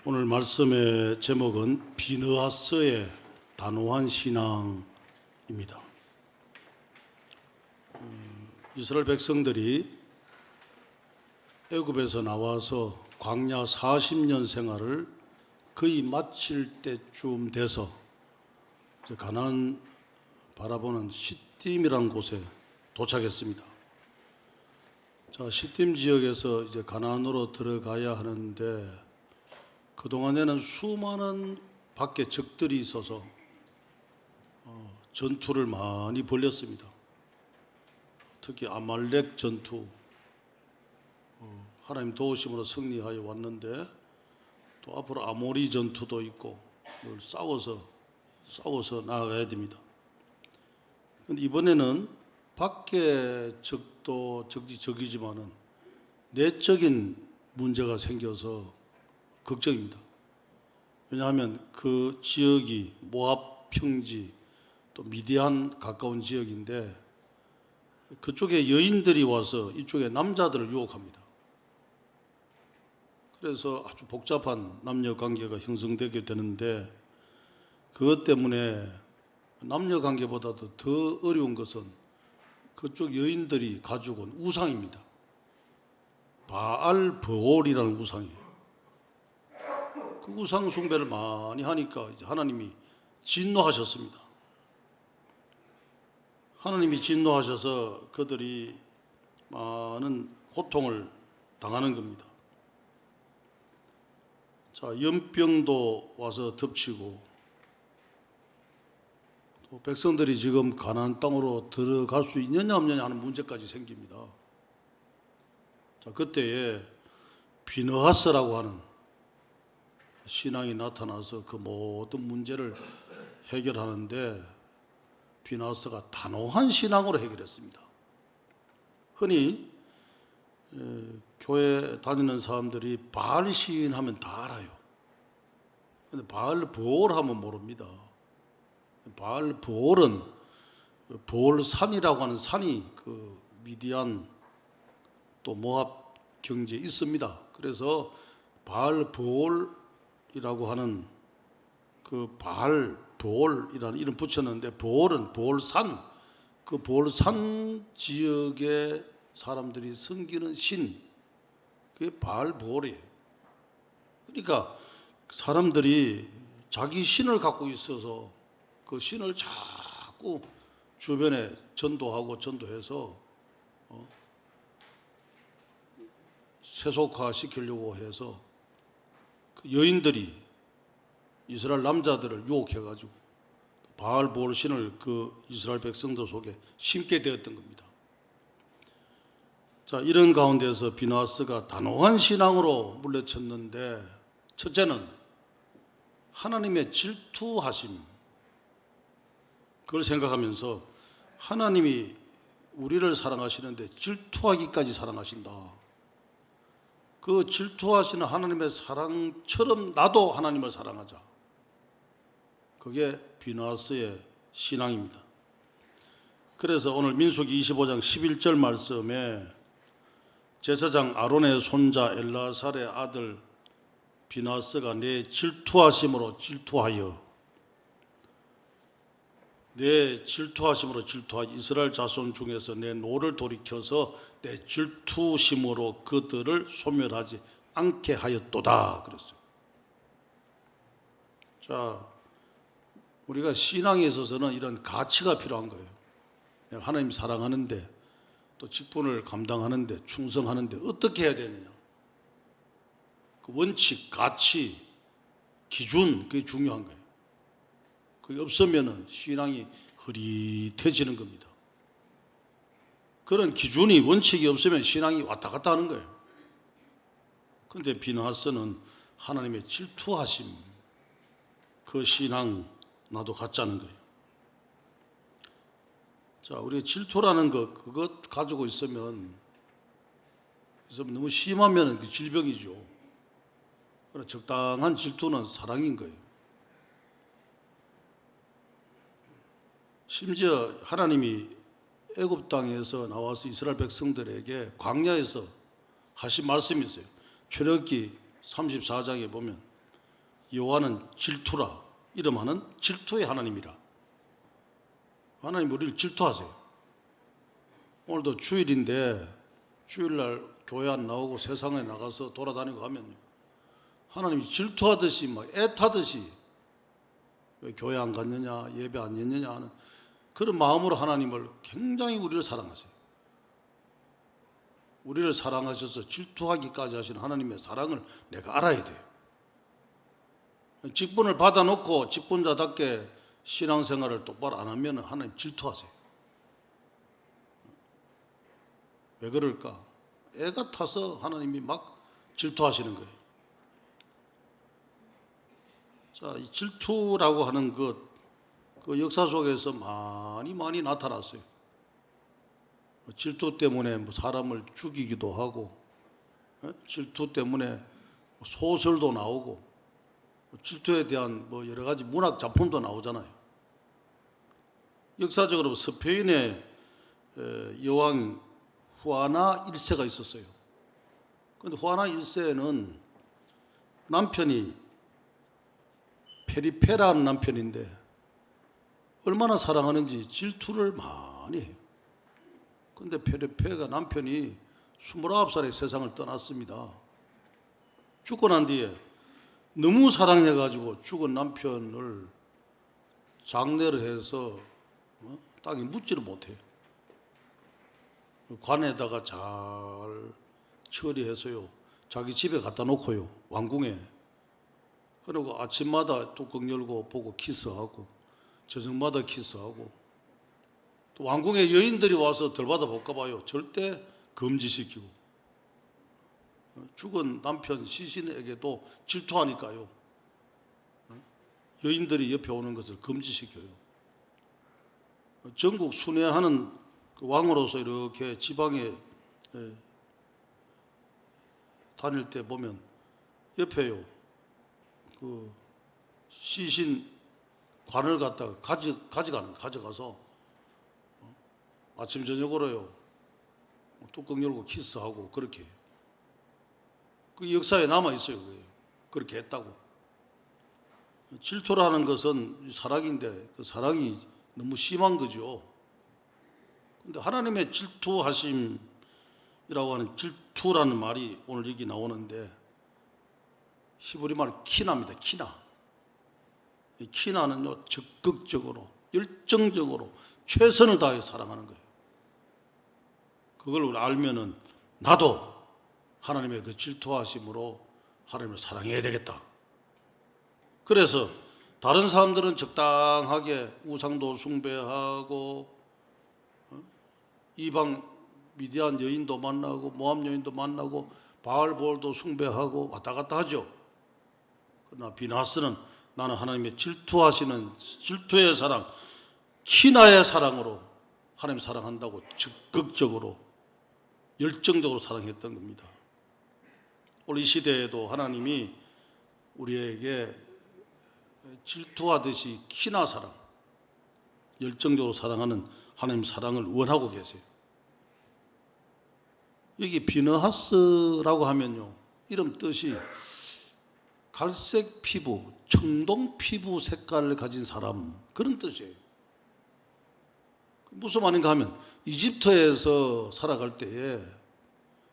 오늘 말씀의 제목은 비느하스의 단호한 신앙입니다. 이스라엘 백성들이 애굽에서 나와서 광야 40년 생활을 거의 마칠 때쯤 돼서 가나안 바라보는 시딤이라는 곳에 도착했습니다. 자, 시딤 지역에서 이제 가나안으로 들어가야 하는데 그동안에는 수많은 밖에 적들이 있어서 전투를 많이 벌였습니다. 특히 아말렉 전투, 하나님 도우심으로 승리하여 왔는데 또 앞으로 아모리 전투도 있고 늘 싸워서 나아가야 됩니다. 그런데 이번에는 밖에 적도 적이지만은 내적인 문제가 생겨서 걱정입니다. 왜냐하면 그 지역이 모압 평지 또 미디안 가까운 지역인데 그쪽에 여인들이 와서 이쪽에 남자들을 유혹합니다. 그래서 아주 복잡한 남녀 관계가 형성되게 되는데 그것 때문에 남녀 관계보다도 더 어려운 것은 그쪽 여인들이 가지고 온 우상입니다. 바알 브올이라는 우상이에요. 그 우상 숭배를 많이 하니까 이제 하나님이 진노하셨습니다. 하나님이 진노하셔서 그들이 많은 고통을 당하는 겁니다. 자, 연병도 와서 덮치고 또 백성들이 지금 가나안 땅으로 들어갈 수 있느냐 없느냐 하는 문제까지 생깁니다. 자, 그때에 비느하스라고 하는 신앙이 나타나서 그 모든 문제를 해결하는데 비느하스가 단호한 신앙으로 해결했습니다. 흔히 교회 다니는 사람들이 바알 시인하면 다 알아요. 근데 바알 브올 하면 모릅니다. 바알 브올은 브올산이라고 하는 산이 그 미디안 또 모압 경지에 있습니다. 그래서 바알 브올이라고 하는 그 바알 브올이라는 이름 붙였는데 브올은 브올산, 그 브올산 지역의 사람들이 섬기는 신, 그게 바알 브올이에요. 그러니까 사람들이 자기 신을 갖고 있어서 그 신을 자꾸 주변에 전도해서 세속화 시키려고 해서 그 여인들이 이스라엘 남자들을 유혹해가지고 바알 브올 신을 그 이스라엘 백성들 속에 심게 되었던 겁니다. 자, 이런 가운데서 비느하스가 단호한 신앙으로 물리쳤는데 첫째는 하나님의 질투하심, 그걸 생각하면서 하나님이 우리를 사랑하시는데 질투하기까지 사랑하신다. 그 질투하시는 하나님의 사랑처럼 나도 하나님을 사랑하자. 그게 비느하스의 신앙입니다. 그래서 오늘 민수기 25장 11절 말씀에 제사장 아론의 손자 엘라살의 아들 비느하스가 내 질투하심으로 질투하여 이스라엘 자손 중에서 내 노를 돌이켜서 내 질투심으로 그들을 소멸하지 않게 하였도다 그랬어요. 자, 우리가 신앙에 있어서는 이런 가치가 필요한 거예요. 하나님 사랑하는데 또 직분을 감당하는데 충성하는데 어떻게 해야 되느냐. 그 원칙, 가치, 기준, 그게 중요한 거예요. 그게 없으면 신앙이 흐릿해지는 겁니다. 그런 기준이, 원칙이 없으면 신앙이 왔다 갔다 하는 거예요. 그런데 비느하스는 하나님의 질투하심, 그 신앙 나도 갖자는 거예요. 자, 우리가 질투라는 그것 가지고 있으면 너무 심하면 그 질병이죠. 그러나 적당한 질투는 사랑인 거예요. 심지어 하나님이 애굽 땅에서 나와서 이스라엘 백성들에게 광야에서 하신 말씀이 있어요. 출애굽기 34장에 보면 여호와는 질투라. 이름하는 질투의 하나님이라. 하나님 우리를 질투하세요. 오늘도 주일인데 주일날 교회 안 나오고 세상에 나가서 돌아다니고 하면요, 하나님이 질투하듯이 막 애타듯이 왜 교회 안 갔느냐, 예배 안 했느냐 하는 그런 마음으로 하나님을 굉장히 우리를 사랑하세요. 우리를 사랑하셔서 질투하기까지 하시는 하나님의 사랑을 내가 알아야 돼요. 직분을 받아놓고 직분자답게 신앙생활을 똑바로 안 하면 하나님 질투하세요. 왜 그럴까? 애가 타서 하나님이 막 질투하시는 거예요. 자, 이 질투라고 하는 것, 그 역사 속에서 많이 나타났어요. 질투 때문에 뭐 사람을 죽이기도 하고, 질투 때문에 소설도 나오고, 질투에 대한 뭐 여러 가지 문학 작품도 나오잖아요. 역사적으로 스페인의 여왕 후아나 1세가 있었어요. 그런데 후아나 1세는 남편이 페리페라는 남편인데 얼마나 사랑하는지 질투를 많이 해요. 그런데 페리페가 남편이 29살에 세상을 떠났습니다. 죽고 난 뒤에 너무 사랑해가지고 죽은 남편을 장례를 해서 땅에 묻지를 못해요. 관에다가 잘 처리해서요, 자기 집에 갖다 놓고요, 왕궁에. 그리고 아침마다 뚜껑 열고 보고 키스하고, 저녁마다 키스하고, 또 왕궁에 여인들이 와서 덜 받아 볼까 봐요. 절대 금지시키고. 죽은 남편 시신에게도 질투하니까요, 여인들이 옆에 오는 것을 금지시켜요. 전국 순회하는 그 왕으로서 이렇게 지방에 다닐 때 보면 옆에요, 그 시신 관을 갖다가 가져가서 아침 저녁으로요, 뚜껑 열고 키스하고 그렇게 해요. 그 역사에 남아 있어요. 그렇게 했다고. 질투라는 것은 사랑인데 그 사랑이 너무 심한 거죠. 근데 하나님의 질투하심이라고 하는 질투라는 말이 오늘 여기 나오는데 히브리 말 키나입니다. 키나. 이 키나는요, 적극적으로 열정적으로 최선을 다해 사랑하는 거예요. 그걸 알면은 나도 하나님의 그 질투하심으로 하나님을 사랑해야 되겠다. 그래서 다른 사람들은 적당하게 우상도 숭배하고 이방 미디안 여인도 만나고 모함 여인도 만나고 바알볼도 숭배하고 왔다 갔다 하죠. 그러나 비나스는 나는 하나님의 질투하시는 질투의 사랑, 키나의 사랑으로 하나님 사랑한다고 적극적으로 열정적으로 사랑했던 겁니다. 오늘 이 시대에도 하나님이 우리에게 질투하듯이 키나 사랑, 열정적으로 사랑하는 하나님 사랑을 원하고 계세요. 여기 비너하스라고 하면요, 이름 뜻이 갈색 피부, 청동 피부 색깔을 가진 사람, 그런 뜻이에요. 무슨 말인가 하면 이집트에서 살아갈 때에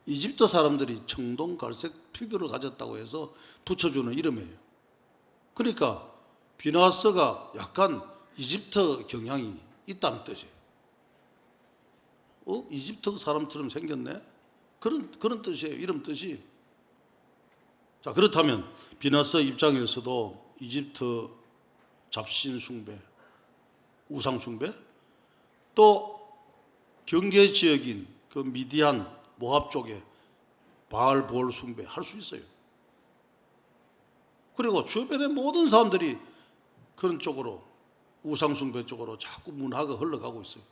이집트 사람들이 청동 갈색 피부를 가졌다고 해서 붙여주는 이름이에요. 그러니까 비너하스가 약간 이집트 경향이 있다는 뜻이에요. 이집트 사람처럼 생겼네? 그런 뜻이에요. 이름 뜻이. 자, 그렇다면 비너하스 입장에서도 이집트 잡신 숭배, 우상 숭배, 또 경계 지역인 그 미디안 모압 쪽에 바알볼 숭배 할 수 있어요. 그리고 주변의 모든 사람들이 그런 쪽으로 우상 숭배 쪽으로 자꾸 문화가 흘러가고 있어요.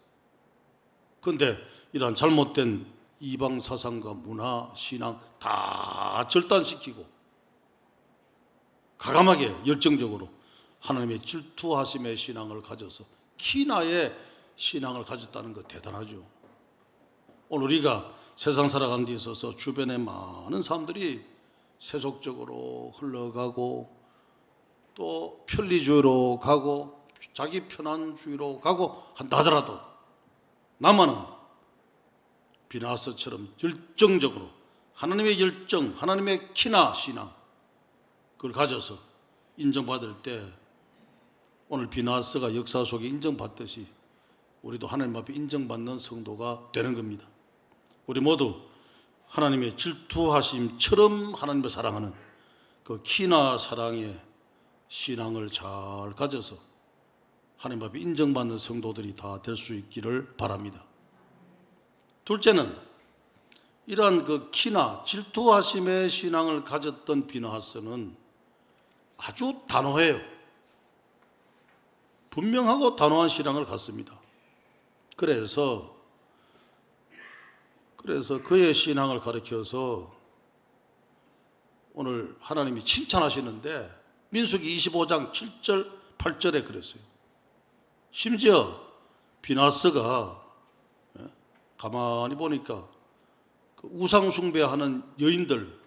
그런데 이러한 잘못된 이방 사상과 문화, 신앙 다 절단시키고 과감하게 열정적으로 하나님의 질투하심의 신앙을 가져서 키나의 신앙을 가졌다는 것 대단하죠. 오늘 우리가 세상 살아가는 데 있어서 주변에 많은 사람들이 세속적으로 흘러가고 또 편리주의로 가고 자기 편안주의로 가고 한다 하더라도 남한은 비나하스처럼 열정적으로 하나님의 열정, 하나님의 키나 신앙 그걸 가져서 인정받을 때 오늘 비나하스가 역사 속에 인정받듯이 우리도 하나님 앞에 인정받는 성도가 되는 겁니다. 우리 모두 하나님의 질투하심처럼 하나님을 사랑하는 그 키나 사랑의 신앙을 잘 가져서 하나님 앞에 인정받는 성도들이 다 될 수 있기를 바랍니다. 둘째는 이러한 그 키나 질투하심의 신앙을 가졌던 비나하스는 아주 단호해요. 분명하고 단호한 신앙을 갖습니다. 그래서 그의 신앙을 가르쳐서 오늘 하나님이 칭찬하시는데 민수기 25장 7절 8절에 그랬어요. 심지어 비나하스가 가만히 보니까 그 우상 숭배하는 여인들,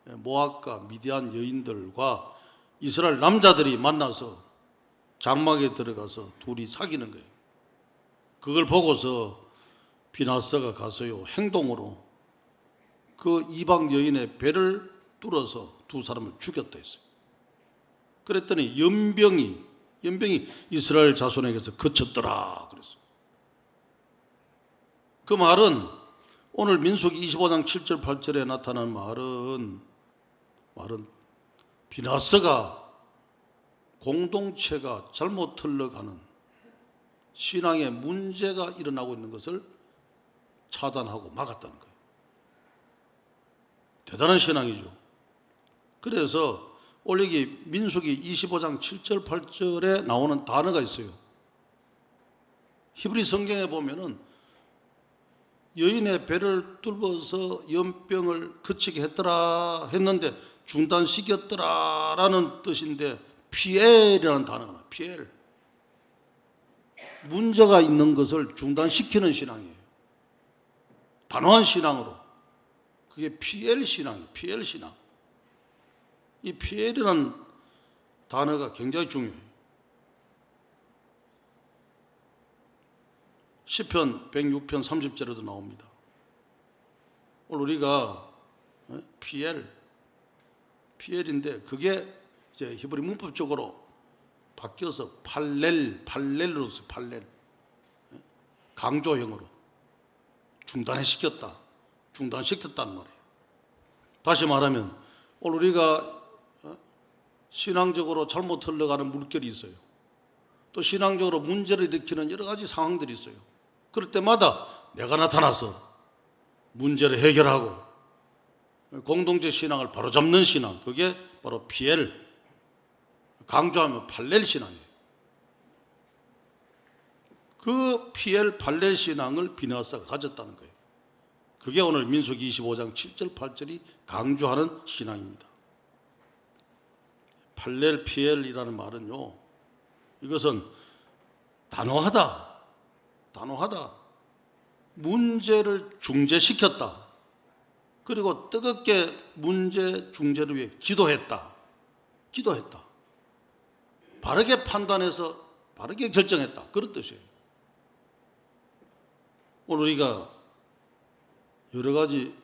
모압과 미디안 여인들과 이스라엘 남자들이 만나서 장막에 들어가서 둘이 사귀는 거예요. 그걸 보고서 비나하스가 가서요 행동으로 그 이방 여인의 배를 뚫어서 두 사람을 죽였다 했어요. 그랬더니 연병이 이스라엘 자손에게서 그쳤더라 그랬어요. 그 말은 오늘 민수기 25장 7절 8절에 나타난 말은 비나하스가 공동체가 잘못 흘러가는 신앙에 문제가 일어나고 있는 것을 차단하고 막았다는 거예요. 대단한 신앙이죠. 그래서 오늘 여기 민수기 25장 7절 8절에 나오는 단어가 있어요. 히브리 성경에 보면은 여인의 배를 뚫어서 연병을 그치게 했더라 했는데 중단시켰더라라는 뜻인데 피엘이라는 단어가 나와요. 피엘. 문제가 있는 것을 중단시키는 신앙이에요. 단호한 신앙으로. 그게 피엘 신앙이에요. 피엘 신앙. 이 피엘이라는 단어가 굉장히 중요해요. 시편 106편 30절에도 나옵니다. 오늘 우리가 피엘인데 그게 이제 히브리 문법적으로 바뀌어서 팔렐로 써요. 팔렐. 강조형으로 중단시켰다는 말이에요. 다시 말하면 오늘 우리가 신앙적으로 잘못 흘러가는 물결이 있어요. 또 신앙적으로 문제를 일으키는 여러 가지 상황들이 있어요. 그럴 때마다 내가 나타나서 문제를 해결하고 공동체 신앙을 바로잡는 신앙, 그게 바로 피엘, 강조하면 팔렐 신앙이에요. 그 피엘 팔렐 신앙을 비나하스가 가졌다는 거예요. 그게 오늘 민수기 25장 7절 8절이 강조하는 신앙입니다. 팔렐 피엘이라는 말은요, 이것은 단호하다, 문제를 중재시켰다, 그리고 뜨겁게 문제 중재를 위해 기도했다. 바르게 판단해서 바르게 결정했다, 그런 뜻이에요. 오늘 우리가 여러 가지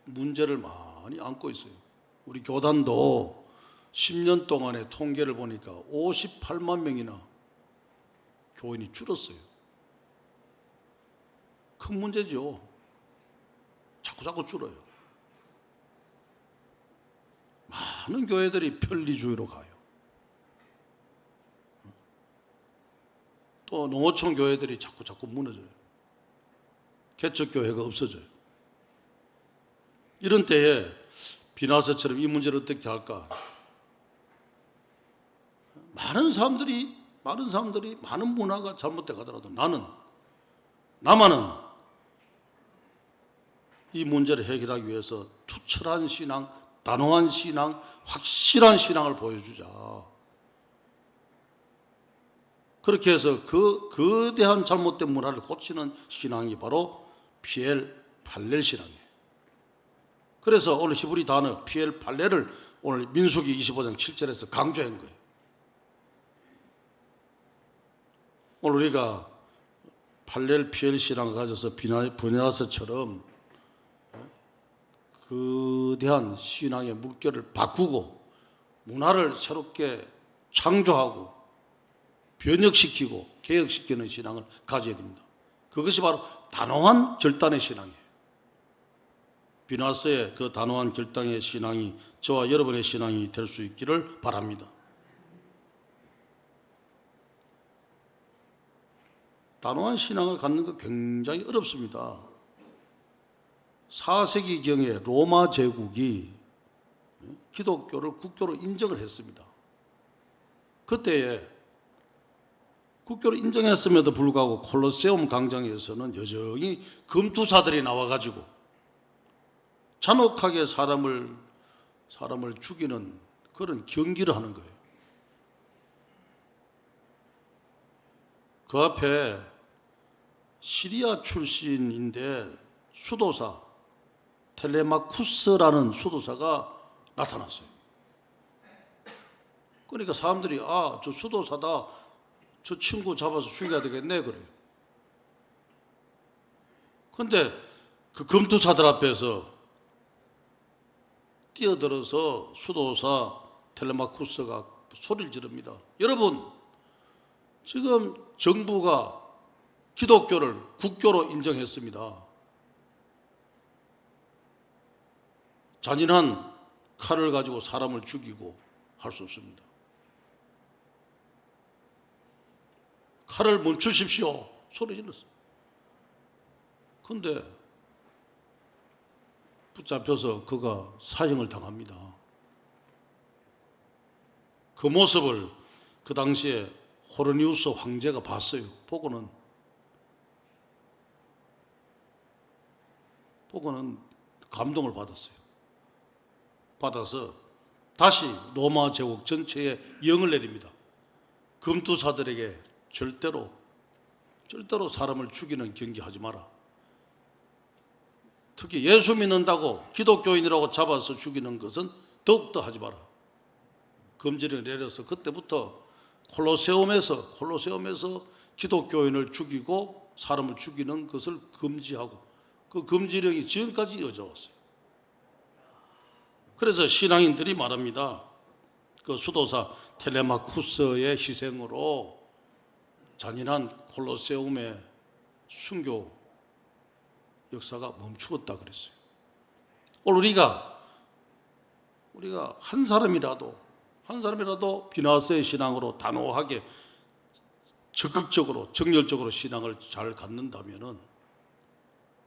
문제를 많이 안고 있어요. 우리 교단도 10년 동안의 통계를 보니까 58만 명이나 교인이 줄었어요. 큰 문제죠. 자꾸 줄어요. 많은 교회들이 편리주의로 가요. 또 농어촌 교회들이 자꾸 무너져요. 개척교회가 없어져요. 이런 때에 비나하스처럼 이 문제를 어떻게 할까? 많은 사람들이 많은 문화가 잘못돼 가더라도 나만은 이 문제를 해결하기 위해서 투철한 신앙, 단호한 신앙, 확실한 신앙을 보여주자. 그렇게 해서 그 거대한 잘못된 문화를 고치는 신앙이 바로 피엘 팔렐 신앙이에요. 그래서 오늘 히브리 단어 피엘 팔렐을 오늘 민수기 25장 7절에서 강조한 거예요. 오늘 우리가 팔렐 피엘 신앙을 가져서 브냐스처럼 거대한 신앙의 물결을 바꾸고 문화를 새롭게 창조하고 변혁시키고 개혁시키는 신앙을 가져야 됩니다. 그것이 바로 단호한 결단의 신앙이에요. 비나스의 그 단호한 결단의 신앙이 저와 여러분의 신앙이 될 수 있기를 바랍니다. 단호한 신앙을 갖는 거 굉장히 어렵습니다. 4세기경에 로마 제국이 기독교를 국교로 인정을 했습니다. 그때에 국교로 인정했음에도 불구하고 콜로세움 광장에서는 여전히 금투사들이 나와가지고 잔혹하게 사람을 죽이는 그런 경기를 하는 거예요. 그 앞에 시리아 출신인데 수도사 텔레마쿠스라는 수도사가 나타났어요. 그러니까 사람들이 저 수도사다, 저 친구 잡아서 죽여야 되겠네 그래요. 그런데 그 금투사들 앞에서 뛰어들어서 수도사 텔레마쿠스가 소리를 지릅니다. 여러분, 지금 정부가 기독교를 국교로 인정했습니다. 잔인한 칼을 가지고 사람을 죽이고 할 수 없습니다. 칼을 멈추십시오. 소리 질렀어요. 그런데 붙잡혀서 그가 사형을 당합니다. 그 모습을 그 당시에 호르니우스 황제가 봤어요. 보고는 감동을 받았어요. 받아서 다시 로마 제국 전체에 영을 내립니다. 금투사들에게 절대로 사람을 죽이는 경기하지 마라. 특히 예수 믿는다고 기독교인이라고 잡아서 죽이는 것은 더욱더 하지 마라. 금지를 내려서 그때부터 콜로세움에서 기독교인을 죽이고 사람을 죽이는 것을 금지하고 그 금지령이 지금까지 이어져 왔어요. 그래서 신앙인들이 말합니다. 그 수도사 텔레마쿠스의 희생으로 잔인한 콜로세움의 순교 역사가 멈추었다 그랬어요. 오늘 우리가 한 사람이라도 비나스의 신앙으로 단호하게 적극적으로 정열적으로 신앙을 잘 갖는다면은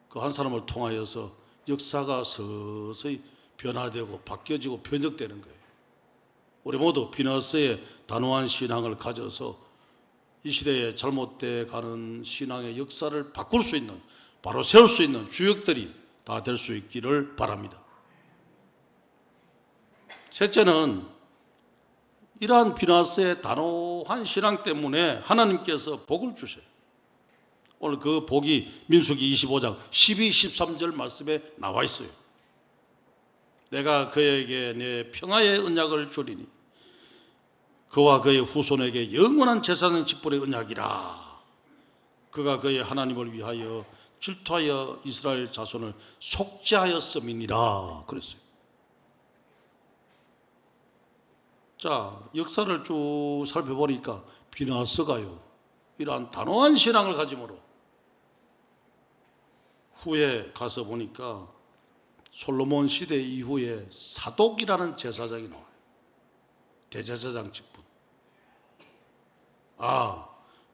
그 한 사람을 통하여서 역사가 서서히 변화되고 바뀌어지고 변혁되는 거예요. 우리 모두 비나스의 단호한 신앙을 가져서 이 시대에 잘못돼 가는 신앙의 역사를 바꿀 수 있는, 바로 세울 수 있는 주역들이 다 될 수 있기를 바랍니다. 셋째는 이러한 비나스의 단호한 신앙 때문에 하나님께서 복을 주셔요. 오늘 그 복이 민수기 25장 12, 13절 말씀에 나와 있어요. 내가 그에게 내 평화의 언약을 주리니 그와 그의 후손에게 영원한 재산의 직분의 언약이라. 그가 그의 하나님을 위하여 질투하여 이스라엘 자손을 속죄하였음이니라 그랬어요. 자, 역사를 쭉 살펴보니까 비나스가요, 이러한 단호한 신앙을 가짐으로 후에 가서 보니까 솔로몬 시대 이후에 사독이라는 제사장이 나와요. 대제사장 직분.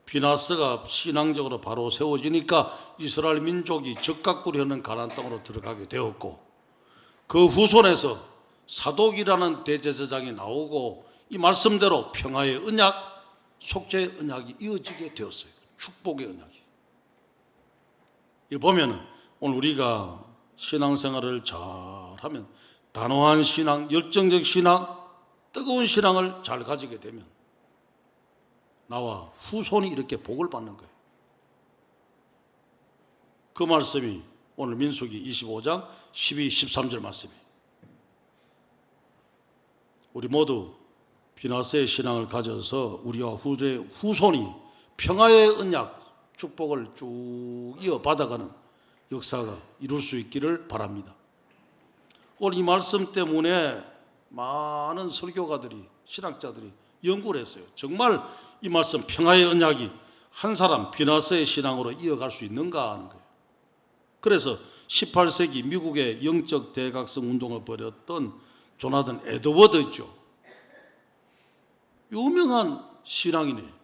비나스가 신앙적으로 바로 세워지니까 이스라엘 민족이 적각구려는 가나안 땅으로 들어가게 되었고, 그 후손에서 사독이라는 대제사장이 나오고 이 말씀대로 평화의 언약, 속죄의 언약이 이어지게 되었어요. 축복의 언약이. 이 보면은 오늘 우리가 신앙생활을 잘하면 단호한 신앙, 열정적 신앙, 뜨거운 신앙을 잘 가지게 되면 나와 후손이 이렇게 복을 받는 거예요. 그 말씀이 오늘 민수기 25장 12, 13절 말씀이에요. 우리 모두 비나스의 신앙을 가져서 우리와 후손이 평화의 언약, 축복을 쭉 이어받아가는 역사가 이룰 수 있기를 바랍니다. 오늘 이 말씀 때문에 많은 설교가들이, 신학자들이 연구를 했어요. 정말 이 말씀 평화의 언약이 한 사람 비나스의 신앙으로 이어갈 수 있는가 하는 거예요. 그래서 18세기 미국의 영적 대각성 운동을 벌였던 조나단 에드워드 있죠. 유명한 신앙인이에요.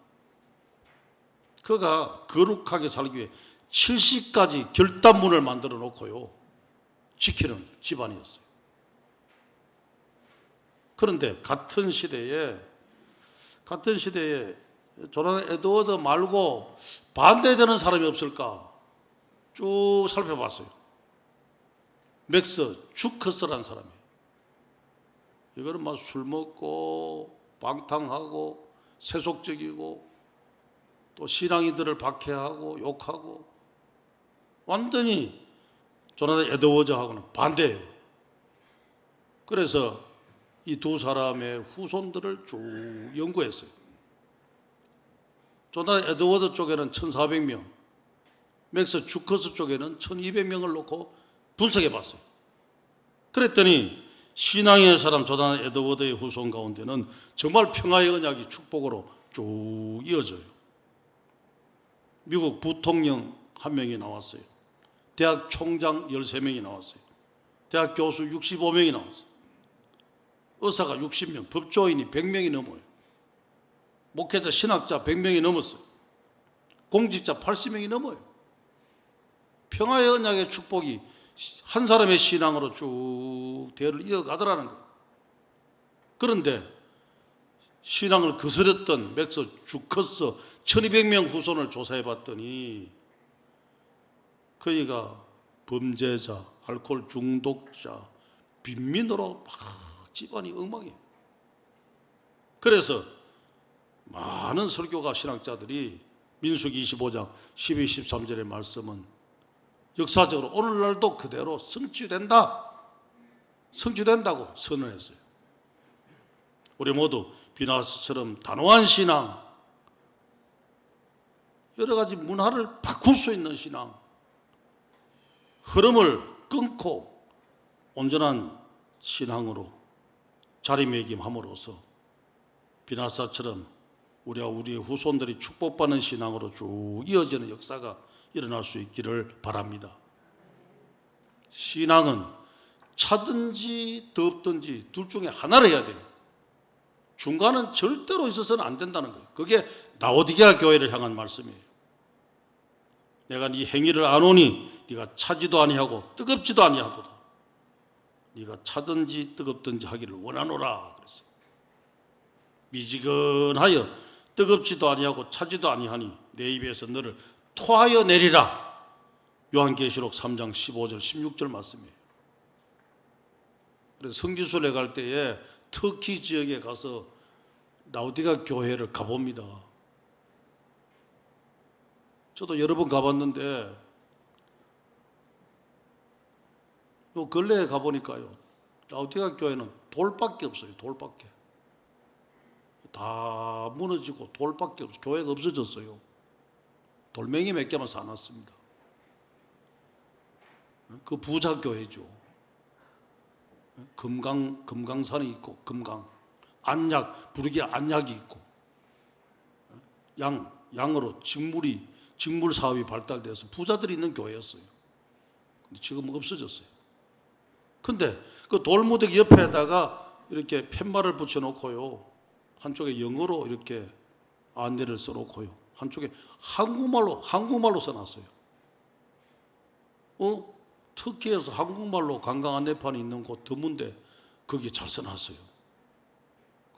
그가 거룩하게 살기 위해 70가지 결단문을 만들어 놓고요, 지키는 집안이었어요. 그런데 같은 시대에 조나단 에드워드 말고 반대되는 사람이 없을까 쭉 살펴봤어요. 맥스 주커스라는 사람이에요. 이거는 막 술 먹고 방탕하고 세속적이고 또 신앙인들을 박해하고 욕하고 완전히 조나단 에드워즈하고는 반대예요. 그래서 이 두 사람의 후손들을 쭉 연구했어요. 조나단 에드워드 쪽에는 1,400명, 맥스 주커스 쪽에는 1,200명을 놓고 분석해 봤어요. 그랬더니 신앙의 사람 조나단 에드워드의 후손 가운데는 정말 평화의 언약이 축복으로 쭉 이어져요. 미국 부통령 1명이 나왔어요. 대학 총장 13명이 나왔어요. 대학 교수 65명이 나왔어요. 의사가 60명, 법조인이 100명이 넘어요. 목회자, 신학자 100명이 넘었어요. 공직자 80명이 넘어요. 평화의 언약의 축복이 한 사람의 신앙으로 쭉 대를 이어가더라는 거예요. 그런데 신앙을 거스렸던 맥스 주커스 1200명 후손을 조사해 봤더니 그이가 범죄자, 알코올 중독자, 빈민으로 막 집안이 엉망이에요. 그래서 많은 설교가 신학자들이 민수기 25장 12, 13절의 말씀은 역사적으로 오늘날도 그대로 성취된다고 선언했어요. 우리 모두 비나스처럼 단호한 신앙, 여러 가지 문화를 바꿀 수 있는 신앙, 흐름을 끊고 온전한 신앙으로 자리매김함으로써 비나사처럼 우리와 우리의 후손들이 축복받는 신앙으로 쭉 이어지는 역사가 일어날 수 있기를 바랍니다. 신앙은 차든지 덥든지 둘 중에 하나를 해야 돼요. 중간은 절대로 있어서는 안 된다는 거예요. 그게 라오디게아 교회를 향한 말씀이에요. 내가 네 행위를 아노니 네가 차지도 아니하고 뜨겁지도 아니하도다. 네가 차든지 뜨겁든지 하기를 원하노라 그랬어요. 미지근하여 뜨겁지도 아니하고 차지도 아니하니 내 입에서 너를 토하여 내리라. 요한계시록 3장 15절 16절 말씀이에요. 그래서 성지순례 갈 때에 터키 지역에 가서 라오디게아 교회를 가봅니다. 저도 여러 번 가봤는데 또 근래에 가보니까요, 라오디게아 교회는 돌밖에 없어요. 돌밖에. 다 무너지고 돌밖에 없어요. 교회가 없어졌어요. 돌멩이 몇 개만 사놨습니다. 그 부자 교회죠. 금강산이 있고 안약, 부르기 안약이 있고 양으로 직물 사업이 발달돼서 부자들이 있는 교회였어요. 근데 지금은 없어졌어요. 근데 그 돌무더기 옆에다가 이렇게 팻말을 붙여놓고요, 한쪽에 영어로 이렇게 안내를 써놓고요, 한쪽에 한국말로 써놨어요. 터키에서 한국말로 관광 안내판이 있는 곳 드문데 거기에 잘 써놨어요.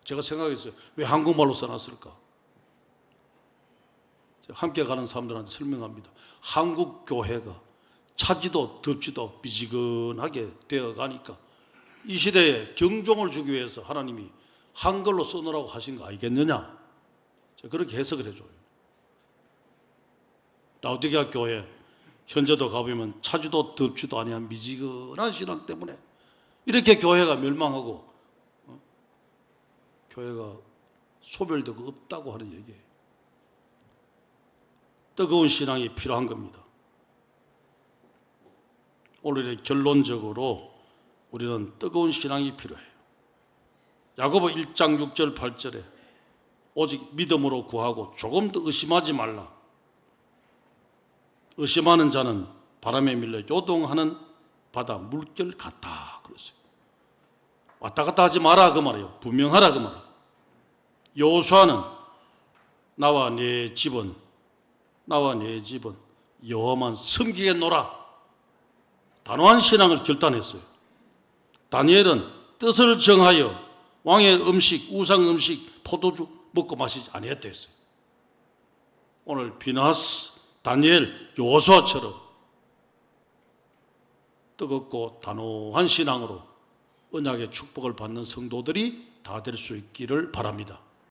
제가 생각했어요. 왜 한국말로 써놨을까? 함께 가는 사람들한테 설명합니다. 한국 교회가 차지도 덥지도 미지근하게 되어가니까 이 시대에 경종을 주기 위해서 하나님이 한글로 써놓으라고 하신 거 아니겠느냐? 제가 그렇게 해석을 해줘요. 라오디게아 교회 현재도 가보면 차지도 덥지도 아니한 미지근한 신앙 때문에 이렇게 교회가 멸망하고 교회가 소멸되고 없다고 하는 얘기예요. 뜨거운 신앙이 필요한 겁니다. 오늘의 결론적으로 우리는 뜨거운 신앙이 필요해요. 야고보 1장 6절 8절에 오직 믿음으로 구하고 조금 더 의심하지 말라. 의심하는 자는 바람에 밀려 요동하는 바다 물결 같다 그랬어요. 왔다 갔다 하지 마라 그 말이에요. 분명하라 그 말이에요. 여호수아는 나와 내 집은 여호와만 섬기겠노라. 단호한 신앙을 결단했어요. 다니엘은 뜻을 정하여 왕의 음식, 우상 음식, 포도주 먹고 마시지 아니했다 했어요. 오늘 비나스, 다니엘, 여호수아처럼 뜨겁고 단호한 신앙으로 언약의 축복을 받는 성도들이 다 될 수 있기를 바랍니다.